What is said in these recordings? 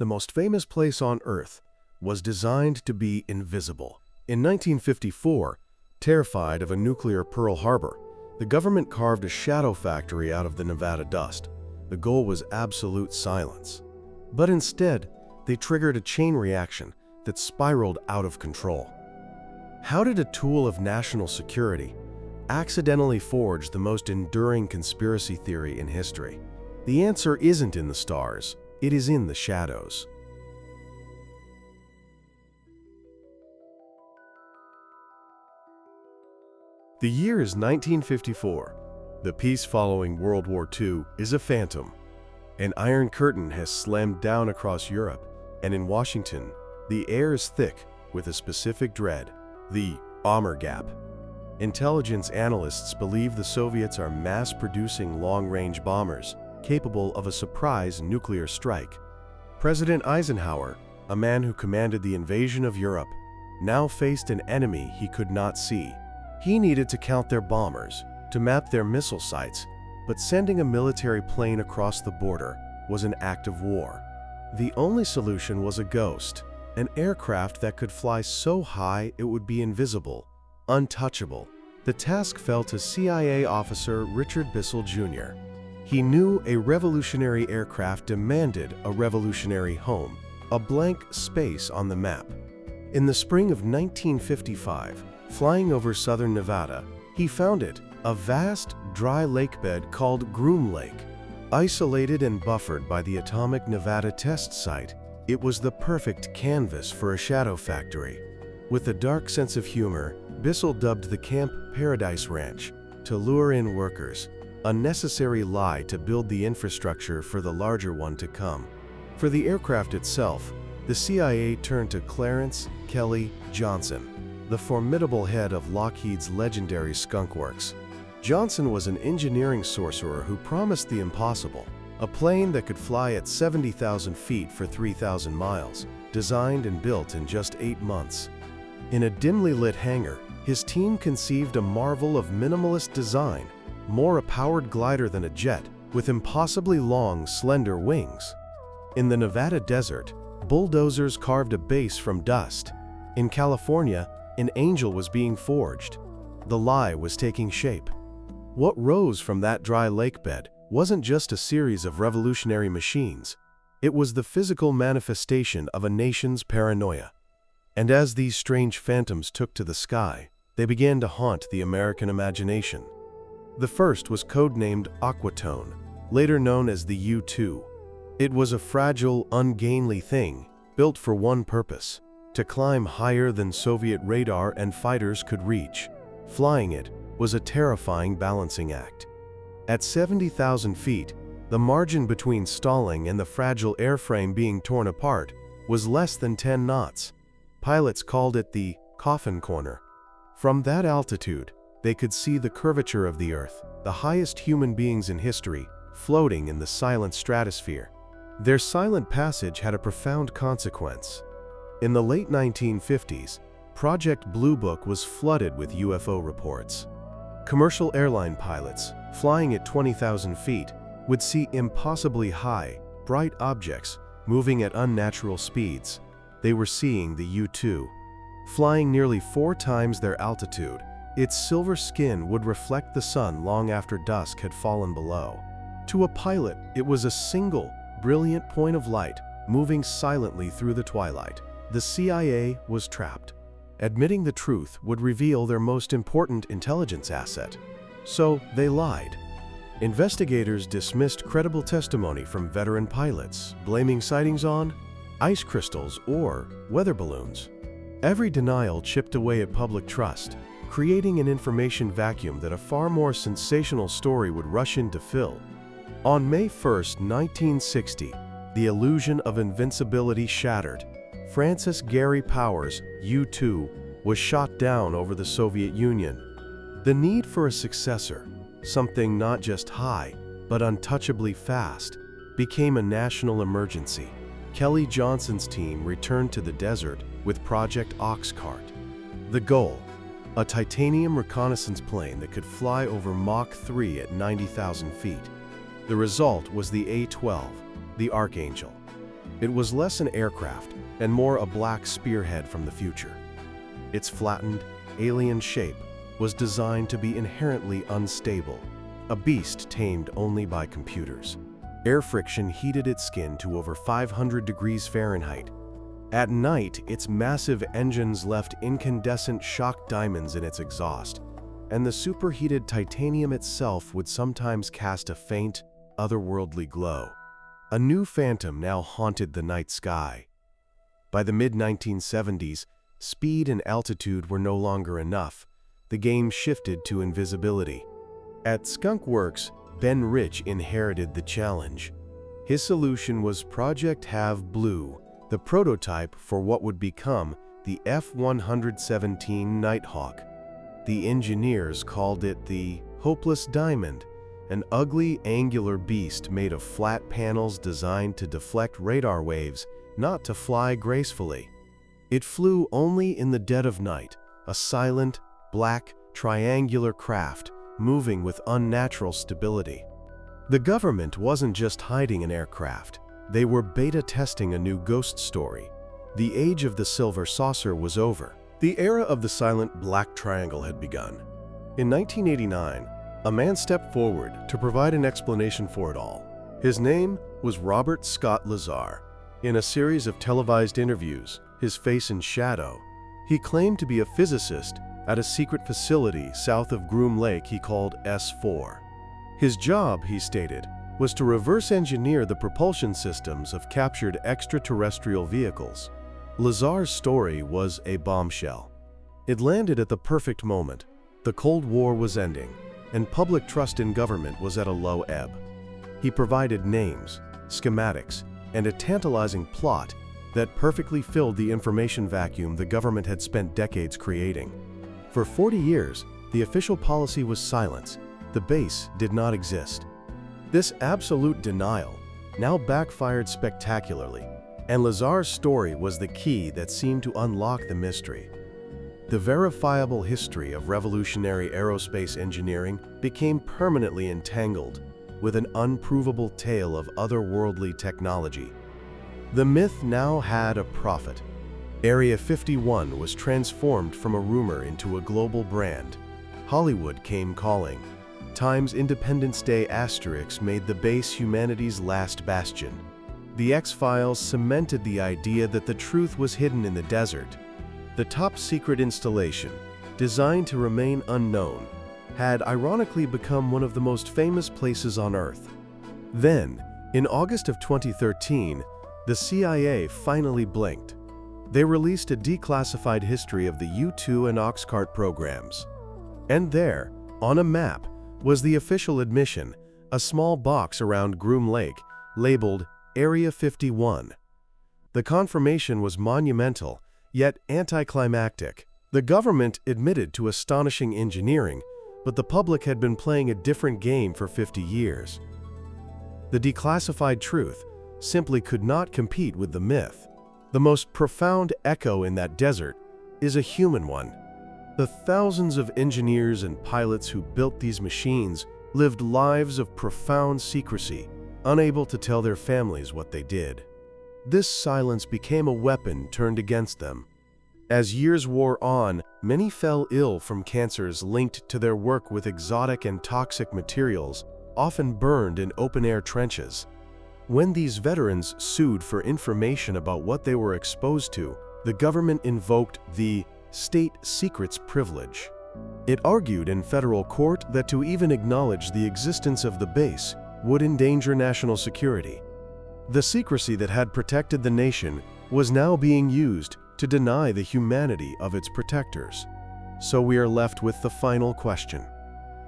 the most famous place on Earth, was designed to be invisible. In 1954, terrified of a nuclear Pearl Harbor, the government carved a shadow factory out of the Nevada dust. The goal was absolute silence. But instead, they triggered a chain reaction that spiraled out of control. How did a tool of national security accidentally forge the most enduring conspiracy theory in history? The answer isn't in the stars, it is in the shadows. The year is 1954. The peace following World War II is a phantom. An iron curtain has slammed down across Europe, and in Washington, the air is thick with a specific dread, the Bomber Gap. Intelligence analysts believe the Soviets are mass-producing long-range bombers capable of a surprise nuclear strike. President Eisenhower, a man who commanded the invasion of Europe, now faced an enemy he could not see. He needed to count their bombers, to map their missile sites, but sending a military plane across the border was an act of war. The only solution was a ghost, an aircraft that could fly so high it would be invisible, untouchable. The task fell to CIA officer Richard Bissell Jr. He knew a revolutionary aircraft demanded a revolutionary home, a blank space on the map. In the spring of 1955, flying over southern Nevada, he found it, a vast, dry lakebed called Groom Lake. Isolated and buffered by the atomic Nevada test site, it was the perfect canvas for a shadow factory. With a dark sense of humor, Bissell dubbed the camp Paradise Ranch to lure in workers, a necessary lie to build the infrastructure for the larger one to come. For the aircraft itself, the CIA turned to Clarence Kelly Johnson, the formidable head of Lockheed's legendary Skunk Works. Johnson was an engineering sorcerer who promised the impossible, a plane that could fly at 70,000 feet for 3,000 miles, designed and built in just 8 months. In a dimly lit hangar, his team conceived a marvel of minimalist design, more a powered glider than a jet, with impossibly long, slender wings. In the Nevada desert, bulldozers carved a base from dust. In California, an angel was being forged. The lie was taking shape. What rose from that dry lakebed wasn't just a series of revolutionary machines. It was the physical manifestation of a nation's paranoia. And as these strange phantoms took to the sky, they began to haunt the American imagination. The first was codenamed Aquatone, later known as the U-2. It was a fragile, ungainly thing, built for one purpose: to climb higher than Soviet radar and fighters could reach. Flying it was a terrifying balancing act. At 70,000 feet, the margin between stalling and the fragile airframe being torn apart was less than 10 knots. Pilots called it the coffin corner. From that altitude, they could see the curvature of the Earth, the highest human beings in history, floating in the silent stratosphere. Their silent passage had a profound consequence. In the late 1950s, Project Blue Book was flooded with UFO reports. Commercial airline pilots, flying at 20,000 feet, would see impossibly high, bright objects moving at unnatural speeds. They were seeing the U-2. Flying nearly 4 times their altitude, its silver skin would reflect the sun long after dusk had fallen below. To a pilot, it was a single, brilliant point of light moving silently through the twilight. The CIA was trapped. Admitting the truth would reveal their most important intelligence asset. So they lied. Investigators dismissed credible testimony from veteran pilots, blaming sightings on ice crystals or weather balloons. Every denial chipped away at public trust, creating an information vacuum that a far more sensational story would rush in to fill. On May 1, 1960, the illusion of invincibility shattered. Francis Gary Powers' U-2 was shot down over the Soviet Union. The need for a successor, something not just high, but untouchably fast, became a national emergency. Kelly Johnson's team returned to the desert with Project OXCART. The goal: a titanium reconnaissance plane that could fly over Mach 3 at 90,000 feet. The result was the A-12, the Archangel. It was less an aircraft and more a black spearhead from the future. Its flattened, alien shape was designed to be inherently unstable, a beast tamed only by computers. Air friction heated its skin to over 500 degrees Fahrenheit. At night, its massive engines left incandescent shock diamonds in its exhaust, and the superheated titanium itself would sometimes cast a faint, otherworldly glow. A new phantom now haunted the night sky. By the mid-1970s, speed and altitude were no longer enough. The game shifted to invisibility. At Skunk Works, Ben Rich inherited the challenge. His solution was Project Have Blue, the prototype for what would become the F-117 Nighthawk. The engineers called it the Hopeless Diamond, an ugly, angular beast made of flat panels designed to deflect radar waves, not to fly gracefully. It flew only in the dead of night, a silent, black, triangular craft moving with unnatural stability. The government wasn't just hiding an aircraft. They were beta testing a new ghost story. The age of the silver saucer was over. The era of the silent black triangle had begun. In 1989, a man stepped forward to provide an explanation for it all. His name was Robert Scott Lazar. In a series of televised interviews, his face in shadow, he claimed to be a physicist at a secret facility south of Groom Lake he called S4. His job, he stated, was to reverse engineer the propulsion systems of captured extraterrestrial vehicles. Lazar's story was a bombshell. It landed at the perfect moment. The Cold War was ending, and public trust in government was at a low ebb. He provided names, schematics, and a tantalizing plot that perfectly filled the information vacuum the government had spent decades creating. For 40 years, the official policy was silence. The base did not exist. This absolute denial now backfired spectacularly, and Lazar's story was the key that seemed to unlock the mystery. The verifiable history of revolutionary aerospace engineering became permanently entangled with an unprovable tale of otherworldly technology. The myth now had a prophet. Area 51 was transformed from a rumor into a global brand. Hollywood came calling. Time's Independence Day asterisk made the base humanity's last bastion. The X-Files cemented the idea that the truth was hidden in the desert. The top-secret installation, designed to remain unknown, had ironically become one of the most famous places on Earth. Then, in August of 2013, the CIA finally blinked. They released a declassified history of the U-2 and OXCART programs. And there, on a map, was the official admission, a small box around Groom Lake, labeled Area 51. The confirmation was monumental, yet anticlimactic. The government admitted to astonishing engineering, but the public had been playing a different game for 50 years. The declassified truth simply could not compete with the myth. The most profound echo in that desert is a human one. The thousands of engineers and pilots who built these machines lived lives of profound secrecy, unable to tell their families what they did. This silence became a weapon turned against them. As years wore on, many fell ill from cancers linked to their work with exotic and toxic materials, often burned in open-air trenches. When these veterans sued for information about what they were exposed to, the government invoked the state secrets privilege. It argued in federal court that to even acknowledge the existence of the base would endanger national security. The secrecy that had protected the nation was now being used to deny the humanity of its protectors. So we are left with the final question.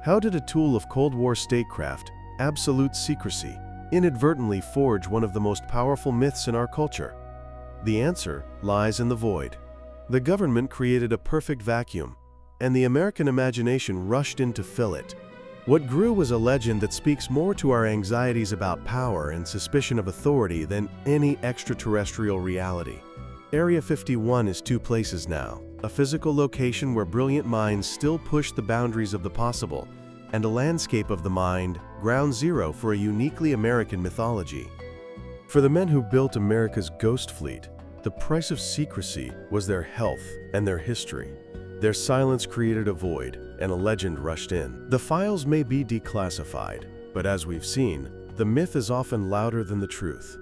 How did a tool of Cold War statecraft, absolute secrecy, inadvertently forge one of the most powerful myths in our culture? The answer lies in the void. The government created a perfect vacuum, and the American imagination rushed in to fill it. What grew was a legend that speaks more to our anxieties about power and suspicion of authority than any extraterrestrial reality. Area 51 is two places now, a physical location where brilliant minds still push the boundaries of the possible, and a landscape of the mind, ground zero for a uniquely American mythology. For the men who built America's ghost fleet, the price of secrecy was their health and their history. Their silence created a void, and a legend rushed in. The files may be declassified, but as we've seen, the myth is often louder than the truth.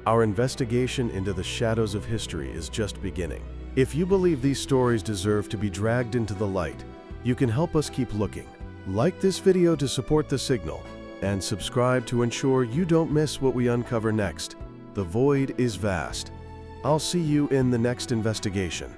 Our investigation into the shadows of history is just beginning. If you believe these stories deserve to be dragged into the light, you can help us keep looking. Like this video to support the signal, and subscribe to ensure you don't miss what we uncover next. The void is vast. I'll see you in the next investigation.